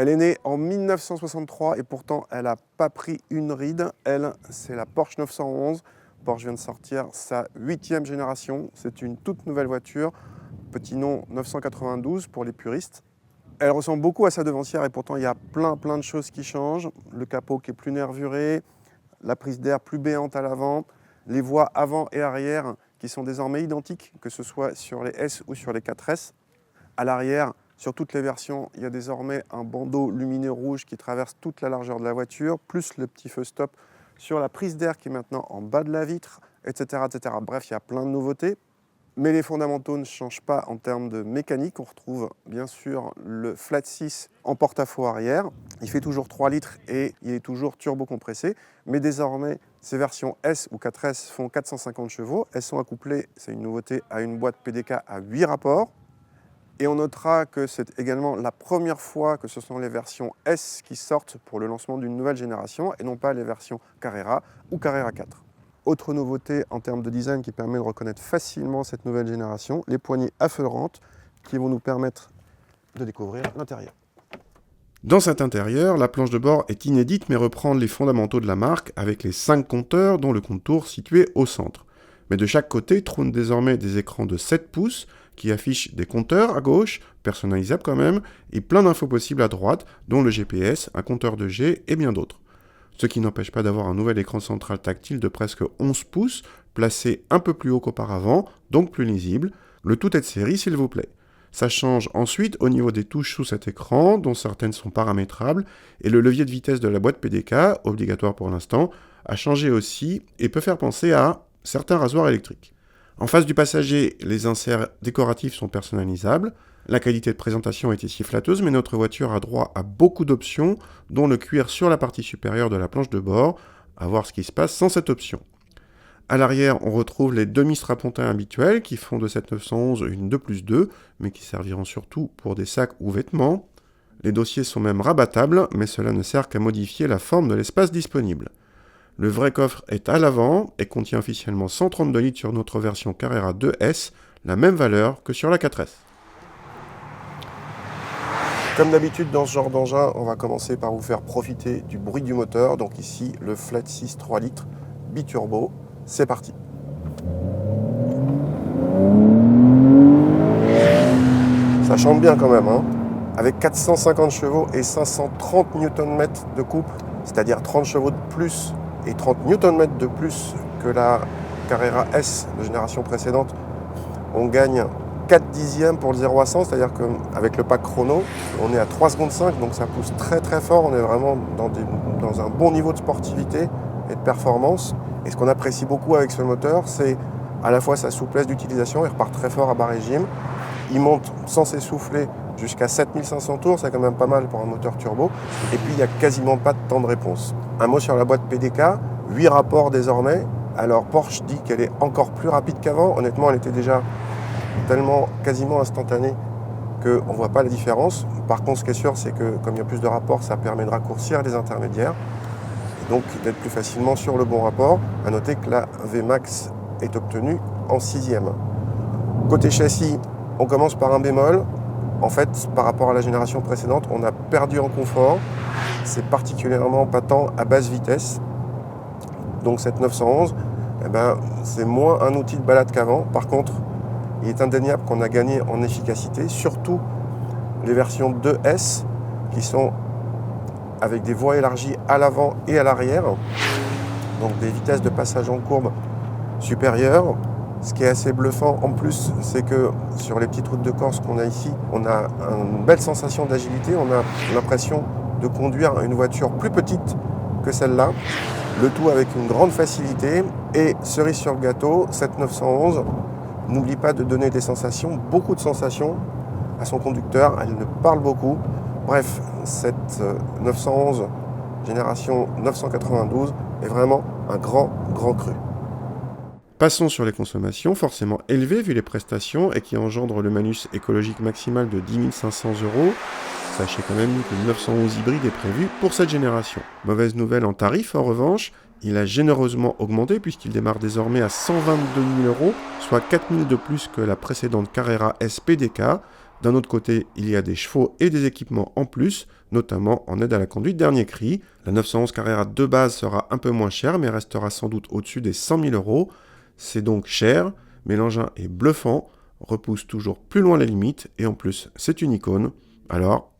Elle est née en 1963 et pourtant elle n'a pas pris une ride. Elle, c'est la Porsche 911. Porsche vient de sortir sa 8e génération. C'est une toute nouvelle voiture. Petit nom 992 pour les puristes. Elle ressemble beaucoup à sa devancière et pourtant il y a plein de choses qui changent. Le capot qui est plus nervuré, la prise d'air plus béante à l'avant, les voies avant et arrière qui sont désormais identiques, que ce soit sur les S ou sur les 4S. À l'arrière, sur toutes les versions, il y a désormais un bandeau lumineux rouge qui traverse toute la largeur de la voiture, plus le petit feu stop sur la prise d'air qui est maintenant en bas de la vitre, etc., etc. Bref, il y a plein de nouveautés. Mais les fondamentaux ne changent pas en termes de mécanique. On retrouve bien sûr le flat 6 en porte-à-faux arrière. Il fait toujours 3 litres et il est toujours turbo-compressé. Mais désormais, ces versions S ou 4S font 450 chevaux. Elles sont accouplées, c'est une nouveauté, à une boîte PDK à 8 rapports. Et on notera que c'est également la première fois que ce sont les versions S qui sortent pour le lancement d'une nouvelle génération et non pas les versions Carrera ou Carrera 4. Autre nouveauté en termes de design qui permet de reconnaître facilement cette nouvelle génération, les poignées affleurantes qui vont nous permettre de découvrir l'intérieur. Dans cet intérieur, la planche de bord est inédite mais reprend les fondamentaux de la marque avec les 5 compteurs dont le compte-tour situé au centre. Mais de chaque côté trônent désormais des écrans de 7 pouces qui affichent des compteurs à gauche, personnalisables quand même, et plein d'infos possibles à droite, dont le GPS, un compteur de G et bien d'autres. Ce qui n'empêche pas d'avoir un nouvel écran central tactile de presque 11 pouces, placé un peu plus haut qu'auparavant, donc plus lisible. Le tout est de série s'il vous plaît. Ça change ensuite au niveau des touches sous cet écran, dont certaines sont paramétrables, et le levier de vitesse de la boîte PDK, obligatoire pour l'instant, a changé aussi et peut faire penser à certains rasoirs électriques. En face du passager, les inserts décoratifs sont personnalisables. La qualité de présentation est ici flatteuse, mais notre voiture a droit à beaucoup d'options, dont le cuir sur la partie supérieure de la planche de bord, à voir ce qui se passe sans cette option. À l'arrière, on retrouve les demi-strapontins habituels qui font de cette 911 une 2+2, mais qui serviront surtout pour des sacs ou vêtements. Les dossiers sont même rabattables, mais cela ne sert qu'à modifier la forme de l'espace disponible. Le vrai coffre est à l'avant et contient officiellement 132 litres sur notre version Carrera 2S, la même valeur que sur la 4S. Comme d'habitude dans ce genre d'engin, on va commencer par vous faire profiter du bruit du moteur. Donc ici, le flat 6 3 litres biturbo. C'est parti. Ça chante bien quand même, hein. Avec 450 chevaux et 530 Nm de couple, c'est-à-dire 30 chevaux de plus et 30 Nm de plus que la Carrera S de génération précédente, on gagne 4 dixièmes pour le 0 à 100, c'est-à-dire qu'avec le pack chrono, on est à 3 secondes 5, donc ça pousse très fort, on est vraiment dans un bon niveau de sportivité et de performance. Et ce qu'on apprécie beaucoup avec ce moteur, c'est à la fois sa souplesse d'utilisation, il repart très fort à bas régime, il monte sans s'essouffler jusqu'à 7500 tours, c'est quand même pas mal pour un moteur turbo, et puis il n'y a quasiment pas de temps de réponse. Un mot sur la boîte PDK, 8 rapports désormais. Alors Porsche dit qu'elle est encore plus rapide qu'avant, honnêtement elle était déjà tellement quasiment instantané qu'on ne voit pas la différence. Par contre, ce qui est sûr, c'est que comme il y a plus de rapports, ça permet de raccourcir les intermédiaires, et donc d'être plus facilement sur le bon rapport. À noter que la VMAX est obtenue en 6e. Côté châssis, on commence par un bémol. En fait, par rapport à la génération précédente, on a perdu en confort. C'est particulièrement patent à basse vitesse. Donc cette 911, c'est moins un outil de balade qu'avant. Par contre, il est indéniable qu'on a gagné en efficacité, surtout les versions 2S qui sont avec des voies élargies à l'avant et à l'arrière, donc des vitesses de passage en courbe supérieures. Ce qui est assez bluffant en plus, c'est que sur les petites routes de Corse qu'on a ici, on a une belle sensation d'agilité, on a l'impression de conduire une voiture plus petite que celle-là, le tout avec une grande facilité. Et cerise sur le gâteau, cette 911 n'oublie pas de donner des sensations, beaucoup de sensations à son conducteur, elle ne parle beaucoup. Bref, cette 911 génération 992 est vraiment un grand cru. Passons sur les consommations, forcément élevées vu les prestations et qui engendrent le malus écologique maximal de 10 500 €. Sachez quand même que le 911 hybride est prévu pour cette génération. Mauvaise nouvelle en tarif, en revanche, il a généreusement augmenté puisqu'il démarre désormais à 122 000 €, soit 4 000 de plus que la précédente Carrera S PDK, D'un autre côté, il y a des chevaux et des équipements en plus, notamment en aide à la conduite dernier cri. La 911 Carrera de base sera un peu moins chère, mais restera sans doute au-dessus des 100 000 €. C'est donc cher, mais l'engin est bluffant, repousse toujours plus loin les limites, et en plus, c'est une icône. Alors,